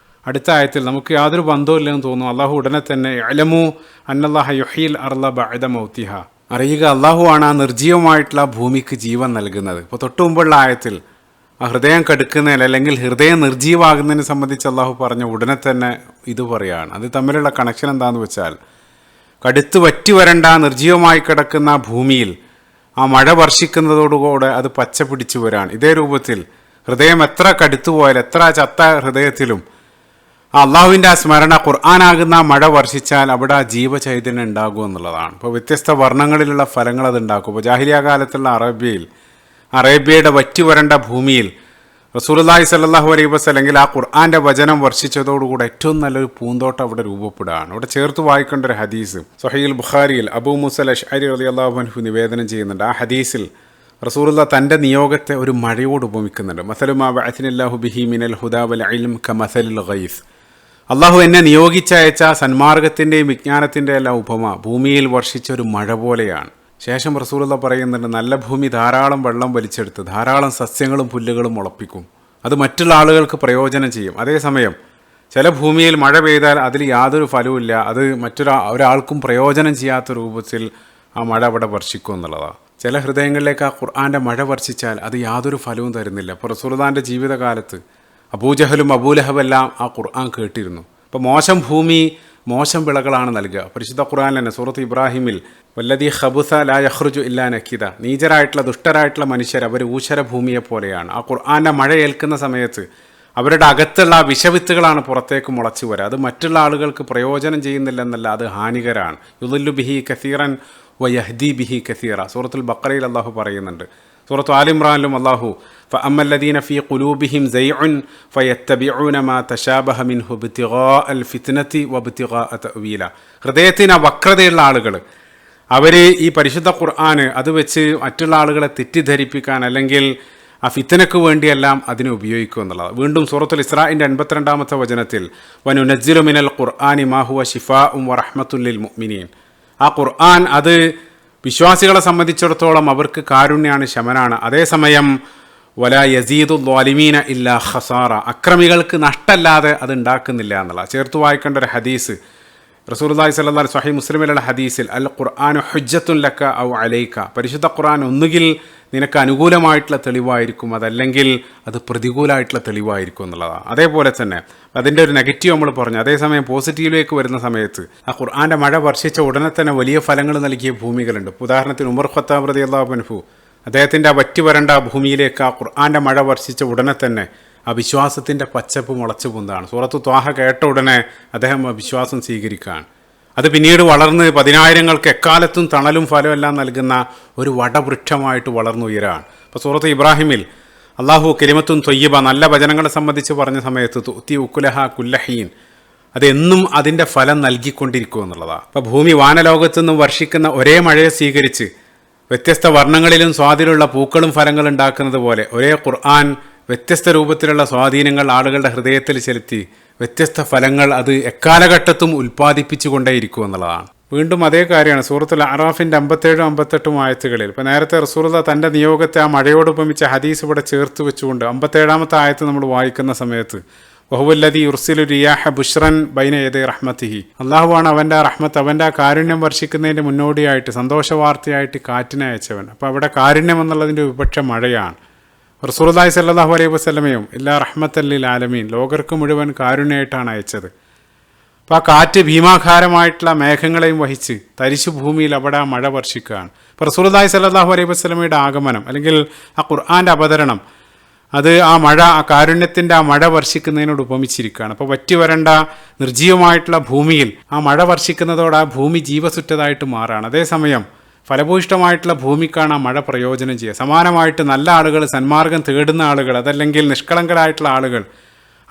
അടുത്ത ആയത്തിൽ നമുക്ക് യാതൊരു ബന്ധവും ഇല്ലെന്ന് തോന്നുന്നു. അള്ളാഹു ഉടനെ തന്നെ അലമു അന്നല്ലാഹ യുഹീൽ അർള ബഅദ മൗതിഹ, അറിയുക അള്ളാഹു ആണ് ആ നിർജീവമായിട്ടുള്ള ഭൂമിക്ക് ജീവൻ നൽകുന്നത്. ഇപ്പോൾ തൊട്ടു മുമ്പുള്ള ആയത്തിൽ ആ ഹൃദയം കടുക്കുന്നതിൽ അല്ലെങ്കിൽ ഹൃദയം നിർജീവമാകുന്നതിനെ സംബന്ധിച്ച് അള്ളാഹു പറഞ്ഞ ഉടനെ തന്നെ ഇത് പറയുകയാണ്. അത് തമ്മിലുള്ള കണക്ഷൻ എന്താണെന്ന് വെച്ചാൽ കടുത്ത് വറ്റി വരണ്ട നിർജീവമായി കിടക്കുന്ന ഭൂമിയിൽ ആ മഴ വർഷിക്കുന്നതോടുകൂടെ അത് പച്ച പിടിച്ചു വരാണ്. ഇതേ രൂപത്തിൽ ഹൃദയം എത്ര കടുത്തുപോയാൽ എത്ര ചത്ത ഹൃദയത്തിലും ആ അള്ളാഹുവിൻ്റെ ആ സ്മരണ ഖുർആനാകുന്ന മഴ വർഷിച്ചാൽ അവിടെ ആ ജീവചൈതന്യം ഉണ്ടാകും എന്നുള്ളതാണ്. ഇപ്പോൾ വ്യത്യസ്ത വർണ്ണങ്ങളിലുള്ള ഫലങ്ങൾ അത് ഉണ്ടാക്കും. ഇപ്പോൾ ജാഹിലിയ കാലത്തുള്ള അറബിയയിൽ അറേബ്യയുടെ വറ്റിവരണ്ട ഭൂമിയിൽ റസൂലുള്ളാഹി സ്വല്ലല്ലാഹു അലൈഹി വസല്ലം അല്ലെങ്കിൽ ആ ഖുർആന്റെ വചനം വർഷിച്ചതോടുകൂടെ ഏറ്റവും നല്ലൊരു പൂന്തോട്ടം അവിടെ രൂപപ്പെടുകയാണ്. ഇവിടെ ചേർത്ത് വായിക്കേണ്ട ഒരു ഹദീസ് സ്വഹീഹുൽ ബുഖാരിയിൽ അബൂ മൂസൽ അശ്അരി റളിയല്ലാഹു അൻഹു നിവേദനം ചെയ്യുന്നുണ്ട്. ആ ഹദീസിൽ റസൂലുള്ളാഹി തൻ്റെ നിയോഗത്തെ ഒരു മഴയോട് ഉപമിക്കുന്നുണ്ട്. മസലു മാ ബഅത്നില്ലാഹു ബിഹി മിനൽ ഹുദാ വൽ ഇൽം കമസലിൽ ഗൈസ്. അള്ളാഹു എന്നെ നിയോഗിച്ചയച്ച സന്മാർഗത്തിൻ്റെയും വിജ്ഞാനത്തിൻ്റെ എല്ലാം ഉപമ ഭൂമിയിൽ വർഷിച്ച ഒരു മഴ പോലെയാണ്. ശേഷം റസൂലുള്ളാഹി പറയുന്നുണ്ട്, നല്ല ഭൂമി ധാരാളം വെള്ളം വലിച്ചെടുത്ത് ധാരാളം സസ്യങ്ങളും പുല്ലുകളും മുളപ്പിക്കും, അത് മറ്റുള്ള ആളുകൾക്ക് പ്രയോജനം ചെയ്യും. അതേസമയം ചില ഭൂമിയിൽ മഴ പെയ്താൽ അതിൽ യാതൊരു ഫലവുമില്ല, അത് ഒരാൾക്കും പ്രയോജനം ചെയ്യാത്ത രൂപത്തിൽ ആ മഴ അവിടെ വർഷിക്കും എന്നുള്ളതാണ്. ചില ഹൃദയങ്ങളിലേക്ക് ആ ഖുർആൻ്റെ മഴ വർഷിച്ചാൽ അത് യാതൊരു ഫലവും തരുന്നില്ല. ഇപ്പോൾ റസൂലുള്ളാഹിൻ്റെ ജീവിതകാലത്ത് അബൂജഹലും അബൂലഹബെല്ലാം ആ ഖുർആൻ കേട്ടിരുന്നു. ഇപ്പോൾ മോശം ഭൂമി മോശം വിളകളാണ് നൽകുക. പരിശുദ്ധ ഖുർആനിൽ തന്നെ സൂറത്ത് ഇബ്രാഹിമിൽ വല്ലദീ ഖബുസ ലാ യഖ്റുജു ഇല്ലാ നക്കിദ, നീചരായിട്ടുള്ള ദുഷ്ടരായിട്ടുള്ള മനുഷ്യർ അവർ ഊശര ഭൂമിയെ പോലെയാണ്. ആ ഖുർആൻ്റെ മഴ ഏൽക്കുന്ന സമയത്ത് അവരുടെ അകത്തുള്ള വിഷവിത്തുകളാണ് പുറത്തേക്ക് മുളച്ചു വരിക. അത് മറ്റുള്ള ആളുകൾക്ക് പ്രയോജനം ചെയ്യുന്നില്ലെന്നല്ല, അത് ഹാനികരാണ്. യുദില്ലു ബിഹി കസീറൻ വയഹ്ദി ബിഹി കസീറ സൂറത്തുൽ ബഖറയിൽ അള്ളാഹു പറയുന്നുണ്ട്. സൂറത്ത് ആൽ ഇംറാനിലും അള്ളാഹു ഫഅമ്മല്ലദീന ഫീ ഖുലൂബിഹിം സൈഉൻ ഫയത്തബിഊന മാ തശാബഹ മിൻഹു ഇബ്തിഗാഅൽ ഫിത്നതി വബ്തിഗാഅ തഅവീല, ഹൃദയത്തിന് വക്രതയുള്ള ആളുകൾ അവർ ഈ പരിശുദ്ധ ഖുർആൻ അത് വെച്ച് മറ്റുള്ള ആളുകളെ തെറ്റിദ്ധരിപ്പിക്കാൻ അല്ലെങ്കിൽ ആ ഫിത്നക്ക് വേണ്ടിയെല്ലാം അതിനെ ഉപയോഗിക്കും എന്നുള്ളത്. വീണ്ടും സൂറത്തുൽ ഇസ്രാഇൻ്റെ 82-ാമത്തെ വചനത്തിൽ വനുനസ്സിലു മിനൽ ഖുർആനി മാ ഹുവ ശിഫാഉൻ വറഹ്മത്തുൻ ലിൽ മുഅ്മിനീൻ, ആ ഖുർആൻ അത് വിശ്വാസികളെ സംബന്ധിച്ചിടത്തോളം അവർക്ക് കാരുണ്യമാണ്, ശമനാണ്. അതേസമയം വലാ യസീദു ളാലിമീന ഇല്ലാ ഖസാറ, അക്രമികൾക്ക് നഷ്ടമല്ലാതെ അത് ഉണ്ടാക്കുന്നില്ല എന്നുള്ള ചേർത്ത് വായിക്കേണ്ട ഒരു ഹദീസ് റസൂലുള്ളാഹി സ്വല്ലല്ലാഹു അലൈഹി സ്വഹീഹ് മുസ്ലിമിലുള്ള ഹദീസിൽ അൽ ഖുർആനു ഹുജ്ജത്തുൻ ലക ഔ അലൈക, പരിശുദ്ധ ഖുർആൻ ഒന്നുകിൽ നിനക്ക് അനുകൂലമായിട്ടുള്ള തെളിവായിരിക്കും, അതല്ലെങ്കിൽ അത് പ്രതികൂലമായിട്ടുള്ള തെളിവായിരിക്കും എന്നുള്ളതാണ്. അതേപോലെ തന്നെ അതിൻ്റെ ഒരു നെഗറ്റീവ് നമ്മൾ പറഞ്ഞു. അതേസമയം പോസിറ്റീവിലേക്ക് വരുന്ന സമയത്ത് ആ ഖുർആൻ്റെ മഴ വർഷിച്ച ഉടനെ തന്നെ വലിയ ഫലങ്ങൾ നൽകിയ ഭൂമികളുണ്ട്. ഉദാഹരണത്തിന് ഉമർ ഖത്താബ് റളിയല്ലാഹു അൻഹു അദ്ദേഹത്തിൻ്റെ ആ വറ്റി വരണ്ട ഭൂമിയിലേക്ക് ആ ഖുർആൻ്റെ മഴ വർഷിച്ച ഉടനെ തന്നെ ആ വിശ്വാസത്തിൻ്റെ പച്ചപ്പ് മുളച്ചു പൊന്താണ്. സൂറത്ത് ത്വാഹ കേട്ട ഉടനെ അദ്ദേഹം ആ വിശ്വാസം സ്വീകരിക്കുകയാണ്. അത് പിന്നീട് വളർന്ന് 10,000-ങ്ങൾക്ക് എക്കാലത്തും തണലും ഫലവും എല്ലാം നൽകുന്ന ഒരു വടവൃക്ഷമായിട്ട് വളർന്നുയരാണ്. ഇപ്പോൾ സൂറത്ത് ഇബ്രാഹിമിൽ അള്ളാഹു കലിമത്തുൻ ത്വയ്യിബ, നല്ല വചനങ്ങളെ സംബന്ധിച്ച് പറഞ്ഞ സമയത്ത് തുഅ്തി ഉക്കുലഹ കുല്ലഹീൻ, അതെന്നും അതിൻ്റെ ഫലം നൽകിക്കൊണ്ടിരിക്കും എന്നുള്ളതാണ്. അപ്പോൾ ഭൂമി വാനലോകത്തു നിന്നും വർഷിക്കുന്ന ഒരേ മഴയെ സ്വീകരിച്ച് വ്യത്യസ്ത വർണ്ണങ്ങളിലും സ്വാധീനമുള്ള പൂക്കളും ഫലങ്ങളും ഉണ്ടാക്കുന്നത് പോലെ ഒരേ ഖുർആൻ വ്യത്യസ്ത രൂപത്തിലുള്ള സ്വാധീനങ്ങൾ ആളുകളുടെ ഹൃദയത്തിൽ ചെലുത്തി വ്യത്യസ്ത ഫലങ്ങൾ അത് എക്കാലഘട്ടത്തും ഉൽപ്പാദിപ്പിച്ചു കൊണ്ടേയിരിക്കും എന്നുള്ളതാണ്. വീണ്ടും അതേ കാര്യമാണ് സൂറത്തുൽ അറാഫിൻ്റെ 57-58 ആയത്തുകളിൽ. ഇപ്പോൾ നേരത്തെ റസൂലുള്ളാഹി തൻ്റെ നിയോഗത്തെ ആ മഴയോട് ഉപമിച്ച ഹദീസ് ഇവിടെ ചേർത്ത് വെച്ചുകൊണ്ട് 57-ാമത്തെ ആയത്ത് നമ്മൾ വായിക്കുന്ന സമയത്ത് വഹുവല്ലദീ യുർസിലു റിയാഹ ബുഷ്റൻ ബൈന യദൈ റഹ്മത്തിഹി, അള്ളാഹുവാണ് അവൻ്റെ റഹ്മത്ത്, അവൻ്റെ ആ കാരുണ്യം വർഷിക്കുന്നതിൻ്റെ മുന്നോടിയായിട്ട് സന്തോഷവാർത്തയായിട്ട് കാറ്റിനെ അയച്ചവൻ. അപ്പോൾ അവിടെ കാരുണ്യം എന്നുള്ളതിൻ്റെ വിപക്ഷ മഴയാണ്. റസൂലുള്ളാഹി സ്വല്ലല്ലാഹു അലൈഹി വസല്ലമയും ഇല്ലാ റഹ്മത്തൽ ലിൽ ആലമീൻ, ലോകർക്ക് മുഴുവൻ കാരുണ്യമായിട്ടാണ് അയച്ചത്. അപ്പോൾ ആ കാറ്റ് ഭീമാകാരമായിട്ടുള്ള മേഘങ്ങളെയും വഹിച്ച് തരിശു ഭൂമിയിൽ അവിടെ മഴ വർഷിക്കുകയാണ്. ഇപ്പോൾ റസൂലുള്ളാഹി സ്വല്ലല്ലാഹു അലൈഹി വസല്ലമയുടെ ആഗമനം അല്ലെങ്കിൽ ആ ഖുർആൻ്റെ അവതരണം അത് ആ മഴ, ആ കാരുണ്യത്തിൻ്റെ ആ മഴ വർഷിക്കുന്നതിനോട് ഉപമിച്ചിരിക്കുകയാണ്. അപ്പോൾ വറ്റി വരണ്ട നിർജ്ജീവമായിട്ടുള്ള ഭൂമിയിൽ ആ മഴ വർഷിക്കുന്നതോടെ ആ ഭൂമി ജീവസുറ്റതായിട്ട് മാറുകയാണ്. അതേസമയം ഫലഭൂയിഷ്ടമായിട്ടുള്ള ഭൂമിക്കാണ് ആ മഴ പ്രയോജനം ചെയ്യുക. സമാനമായിട്ട് നല്ല ആളുകൾ, സന്മാർഗം തേടുന്ന ആളുകൾ, അതല്ലെങ്കിൽ നിഷ്കളങ്കരായിട്ടുള്ള ആളുകൾ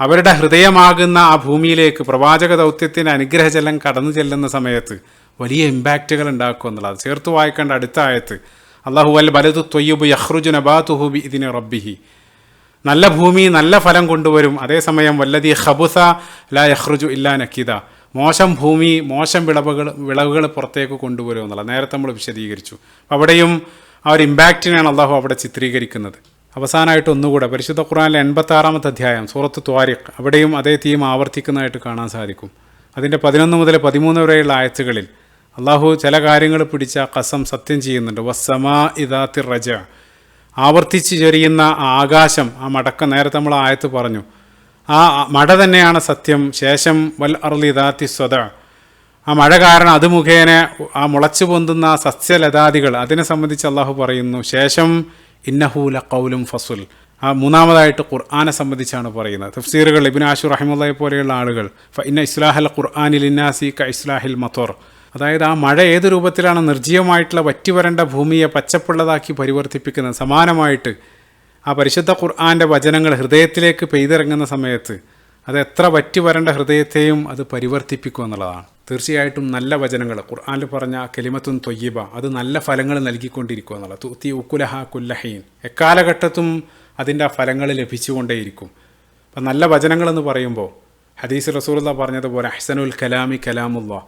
അവരുടെ ഹൃദയമാകുന്ന ആ ഭൂമിയിലേക്ക് പ്രവാചക ദൗത്യത്തിൻ്റെ അനുഗ്രഹജലം കടന്നു ചെല്ലുന്ന സമയത്ത് വലിയ ഇമ്പാക്റ്റുകൾ ഉണ്ടാക്കും എന്നുള്ളത് ചേർത്ത് വായിക്കേണ്ട അടുത്ത ആയത്ത് അല്ലാഹു വൽ ബലദു ത്വയ്യിബു യഖ്റുജു നബാതുഹു ബിഇദ്നി റബ്ബിഹി, നല്ല ഭൂമി നല്ല ഫലം കൊണ്ടുവരും. അതേസമയം വല്ലദീ ഖബുസ ലാ യഖ്റുജു ഇല്ലാ നക്കിദ, മോശം ഭൂമി മോശം വിളവുകൾ പുറത്തേക്ക് കൊണ്ടുവരും എന്നുള്ളത് നേരത്തെ നമ്മൾ വിശദീകരിച്ചു. അവിടെയും ആ ഒരു ഇമ്പാക്റ്റിനെയാണ് അള്ളാഹു അവിടെ ചിത്രീകരിക്കുന്നത്. അവസാനമായിട്ട് ഒന്നുകൂടെ പരിശുദ്ധ ഖുർആനിലെ 86-ാമത്തെ അധ്യായം സൂറത്ത് ത്വാരിഖ്, അവിടെയും അതേ തീം ആവർത്തിക്കുന്നതായിട്ട് കാണാൻ സാധിക്കും. അതിൻ്റെ 11 മുതൽ 13 വരെയുള്ള ആയത്തുകളിൽ അള്ളാഹു ചില കാര്യങ്ങൾ പിടിച്ച ഖസം സത്യം ചെയ്യുന്നുണ്ട്. വസ്സമാ ഇദാത്തി റജ, ആവർത്തിച്ച് ചൊരിയുന്ന ആകാശം, ആ മടക്കം നേരത്തെ നമ്മൾ ആയത്ത് പറഞ്ഞു, ആ മഴ തന്നെയാണ് സത്യം. ശേഷം വൽ അർളി ദാത്തി സ്വദ, ആ മഴ കാരണം അത് മുഖേന ആ മുളച്ചു പൊന്തുന്ന സസ്യലതാദികൾ അതിനെ സംബന്ധിച്ച് അള്ളാഹു പറയുന്നു. ശേഷം ഇന്നഹു ലഖൗലും ഫസുൽ, ആ മൂന്നാമതായിട്ട് ഖുർആനെ സംബന്ധിച്ചാണ് പറയുന്നത്. തഫ്സീറുകൾ ഇബ്നു ആശൂർ റഹിമഹുല്ലാഹി പോലെയുള്ള ആളുകൾ ഇന്ന ഇസ്ലാഹൽ ഖുർആനി ലിന്നാസി ക ഇസ്ലാഹിൽ മത്തോർ, അതായത് ആ മഴ ഏത് രൂപത്തിലാണ് നിർജ്ജീവമായിട്ടുള്ള വറ്റിവരേണ്ട ഭൂമിയെ പച്ചപ്പുള്ളതാക്കി പരിവർത്തിപ്പിക്കുന്നത്, സമാനമായിട്ട് ആ പരിശുദ്ധ ഖുർആൻ്റെ വചനങ്ങൾ ഹൃദയത്തിലേക്ക് പെയ്തിറങ്ങുന്ന സമയത്ത് അത് എത്ര വറ്റിവരേണ്ട ഹൃദയത്തെയും അത് പരിവർത്തിപ്പിക്കും എന്നുള്ളതാണ്. തീർച്ചയായിട്ടും നല്ല വചനങ്ങൾ ഖുർആനിൽ പറഞ്ഞ കലിമത്തുൻ ത്വയ്യിബ അത് നല്ല ഫലങ്ങൾ നൽകിക്കൊണ്ടിരിക്കുക എന്നുള്ളത്. തുത്തി ഉക്കുലഹ കുല്ലഹീൻ, എക്കാലഘട്ടത്തും അതിൻ്റെ ആ ഫലങ്ങൾ ലഭിച്ചുകൊണ്ടേയിരിക്കും. അപ്പം നല്ല വചനങ്ങളെന്ന് പറയുമ്പോൾ ഹദീസ് റസൂലുള്ളാഹി പറഞ്ഞതുപോലെ അഹ്സനുൽ കലാമി കലാമുല്ലാഹ്,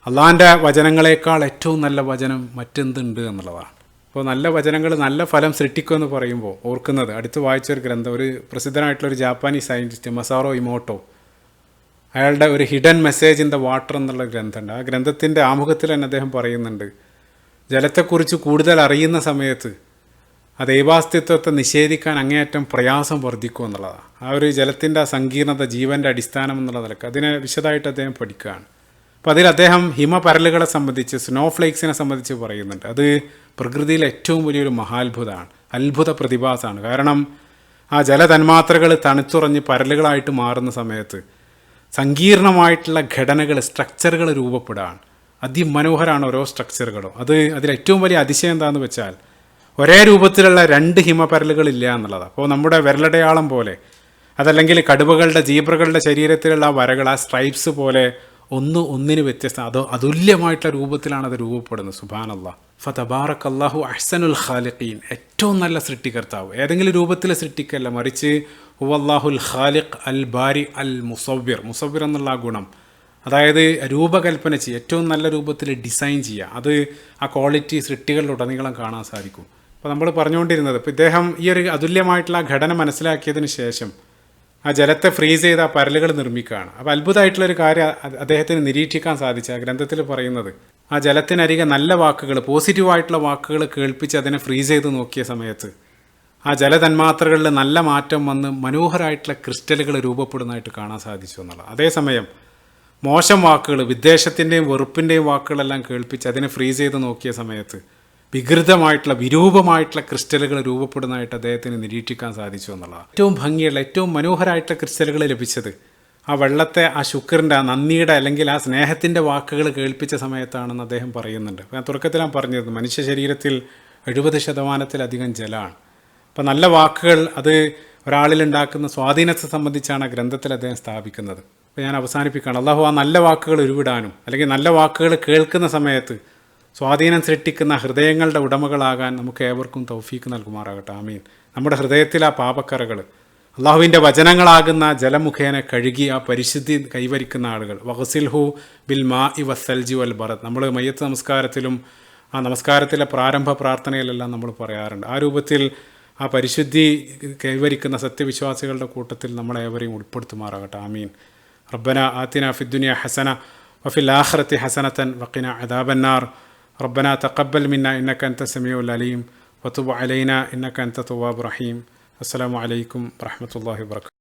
അള്ളാഹിൻ്റെ വചനങ്ങളെക്കാൾ ഏറ്റവും നല്ല വചനം മറ്റെന്തുണ്ട് എന്നുള്ളതാണ്. അപ്പോൾ നല്ല വചനങ്ങൾ നല്ല ഫലം സൃഷ്ടിക്കുമെന്ന് പറയുമ്പോൾ ഓർക്കുന്നത് അടുത്ത് വായിച്ചൊരു ഗ്രന്ഥം, ഒരു പ്രസിദ്ധനായിട്ടുള്ളൊരു ജാപ്പാനീസ് സയൻറ്റിസ്റ്റ് മസാറോ ഇമോട്ടോ, അയാളുടെ ഒരു hidden message in the water എന്നുള്ള ഗ്രന്ഥമുണ്ട്. ആ ഗ്രന്ഥത്തിൻ്റെ ആമുഖത്തിൽ തന്നെ അദ്ദേഹം പറയുന്നുണ്ട്, ജലത്തെക്കുറിച്ച് കൂടുതൽ അറിയുന്ന സമയത്ത് ആ ദൈവാസ്തിത്വത്തെ നിഷേധിക്കാൻ അങ്ങേയറ്റം പ്രയാസം വർദ്ധിക്കും എന്നുള്ളതാണ്. ആ ഒരു ജലത്തിൻ്റെ ആ സങ്കീർണത, ജീവൻ്റെ അടിസ്ഥാനം എന്നുള്ള നിലക്ക് അതിനെ വിശദമായിട്ട് അദ്ദേഹം പഠിക്കുകയാണ്. അപ്പോൾ അതിൽ അദ്ദേഹം ഹിമപരലുകളെ സംബന്ധിച്ച്, സ്നോഫ്ലേക്സിനെ സംബന്ധിച്ച് പറയുന്നുണ്ട്. അത് പ്രകൃതിയിലെ ഏറ്റവും വലിയൊരു മഹാത്ഭുതമാണ്, അത്ഭുത പ്രതിഭാസമാണ്. കാരണം ആ ജലതന്മാത്രകൾ തണുത്തുറഞ്ഞ് പരലുകളായിട്ട് മാറുന്ന സമയത്ത് സങ്കീർണമായിട്ടുള്ള ഘടനകൾ, സ്ട്രക്ചറുകൾ രൂപപ്പെടുകയാണ്. അതിമനോഹരമാണ് ഓരോ സ്ട്രക്ചറുകളും. അതിലേറ്റവും വലിയ അതിശയം എന്താണെന്ന് വെച്ചാൽ ഒരേ രൂപത്തിലുള്ള രണ്ട് ഹിമപരലുകളില്ല എന്നുള്ളതാണ്. അപ്പോൾ നമ്മുടെ വിരലടയാളം പോലെ, അതല്ലെങ്കിൽ കടുവകളുടെ, ജീബ്രകളുടെ ശരീരത്തിലുള്ള ആ വരകൾ, ആ സ്ട്രൈപ്സ് പോലെ ഒന്നിന് വ്യത്യസ്തം, അതുല്യമായിട്ടുള്ള രൂപത്തിലാണ് അത് രൂപപ്പെടുന്നത്. സുബ്ഹാനല്ലാഹ്. ഫതബാറക്കല്ലാഹു അഹ്സനുൽ ഖാലിഖീൻ, ഏറ്റവും നല്ല സൃഷ്ടികർത്താവ്. ഏതെങ്കിലും രൂപത്തിൽ സൃഷ്ടിക്കല്ല, മറിച്ച് ഹുവല്ലാഹുൽ ഖാലിഖ് അൽ ബാരി അൽ മുസവ്വിർ എന്നുള്ള ആ ഗുണം, അതായത് രൂപകൽപ്പന ചെയ്യുക, ഏറ്റവും നല്ല രൂപത്തിൽ ഡിസൈൻ ചെയ്യുക, അത് ആ ക്വാളിറ്റി സൃഷ്ടികളിലുടനീളം കാണാൻ സാധിക്കും. അപ്പോൾ നമ്മൾ പറഞ്ഞുകൊണ്ടിരുന്നത്, ഇപ്പോൾ ഇദ്ദേഹം ഈ ഒരു അതുല്യമായിട്ടുള്ള ആ ഘടന മനസ്സിലാക്കിയതിന് ശേഷം ആ ജലത്തെ ഫ്രീസ് ചെയ്ത് ആ പരലുകൾ നിർമ്മിക്കുകയാണ്. അപ്പോൾ അത്ഭുതമായിട്ടുള്ളൊരു കാര്യം അദ്ദേഹത്തിന് നിരീക്ഷിക്കാൻ സാധിച്ചു. ആ ഗ്രന്ഥത്തിൽ പറയുന്നത്, ആ ജലത്തിനരികെ നല്ല വാക്കുകൾ, പോസിറ്റീവായിട്ടുള്ള വാക്കുകൾ കേൾപ്പിച്ച് അതിനെ ഫ്രീസ് ചെയ്ത് നോക്കിയ സമയത്ത് ആ ജലതന്മാത്രകളിൽ നല്ല മാറ്റം വന്ന് മനോഹരമായിട്ടുള്ള ക്രിസ്റ്റലുകൾ രൂപപ്പെടുന്നതായിട്ട് കാണാൻ സാധിച്ചു എന്നുള്ളത്. അതേസമയം മോശം വാക്കുകൾ, വിദ്വേഷത്തിൻ്റെയും വെറുപ്പിൻ്റെയും വാക്കുകളെല്ലാം കേൾപ്പിച്ച് അതിനെ ഫ്രീസ് ചെയ്ത് നോക്കിയ സമയത്ത് വികൃതമായിട്ടുള്ള, വിരൂപമായിട്ടുള്ള ക്രിസ്റ്റലുകൾ രൂപപ്പെടുന്നതായിട്ട് അദ്ദേഹത്തിന് നിരീക്ഷിക്കാൻ സാധിച്ചു എന്നുള്ളതാണ്. ഏറ്റവും ഭംഗിയുള്ള, ഏറ്റവും മനോഹരമായിട്ടുള്ള ക്രിസ്റ്റലുകൾ ലഭിച്ചത് ആ വെള്ളത്തെ, ആ ശുക്രിൻ്റെ, ആ നന്ദിയുടെ അല്ലെങ്കിൽ ആ സ്നേഹത്തിൻ്റെ വാക്കുകൾ കേൾപ്പിച്ച സമയത്താണെന്ന് അദ്ദേഹം പറയുന്നുണ്ട്. ഞാൻ തുടക്കത്തിൽ ഞാൻ പറഞ്ഞിരുന്നു, മനുഷ്യ ശരീരത്തിൽ 70% ജലമാണ്. അപ്പം നല്ല വാക്കുകൾ അത് ഒരാളിലുണ്ടാക്കുന്ന സ്വാധീനത്തെ സംബന്ധിച്ചാണ് ആ ഗ്രന്ഥത്തിൽ അദ്ദേഹം സ്ഥാപിക്കുന്നത്. അപ്പോൾ ഞാൻ അവസാനിപ്പിക്കുകയാണ്. അള്ളാഹു ആ നല്ല വാക്കുകൾ ഉരുവിടാനും അല്ലെങ്കിൽ നല്ല വാക്കുകൾ കേൾക്കുന്ന സമയത്ത് സ്വാധീനം സൃഷ്ടിക്കുന്ന ഹൃദയങ്ങളുടെ ഉടമകളാകാൻ നമുക്ക് ഏവർക്കും തൗഫീക്ക് നൽകുമാറാകട്ടെ. ആമീൻ. നമ്മുടെ ഹൃദയത്തിൽ ആ പാപക്കറകൾ അള്ളാഹുവിൻ്റെ വചനങ്ങളാകുന്ന ജലമുഖേന കഴുകി ആ പരിശുദ്ധി കൈവരിക്കുന്ന ആളുകൾ, വഗ്സിൽഹു ബിൽ മാഇ വസ്സൽജി വൽ ബറദ്, നമ്മൾ മയ്യത്ത് നമസ്കാരത്തിലും ആ നമസ്കാരത്തിലെ പ്രാരംഭ പ്രാർത്ഥനയിലെല്ലാം നമ്മൾ പറയാറുണ്ട്. ആ രൂപത്തിൽ ആ പരിശുദ്ധി കൈവരിക്കുന്ന സത്യവിശ്വാസികളുടെ കൂട്ടത്തിൽ നമ്മളേവരെയും ഉൾപ്പെടുത്തുമാറാകട്ടെ. ആമീൻ. റബ്ബന ആതിന ഫിദ്ദുനിയ ഹസന വഫിൽ ആഖിറതി ഹസനതൻ വഖിന അദാബന്നാർ. ربنا تقبل منا إنك أنت السميع العليم وتب علينا إنك أنت التواب الرحيم. السلام عليكم ورحمة الله وبركاته.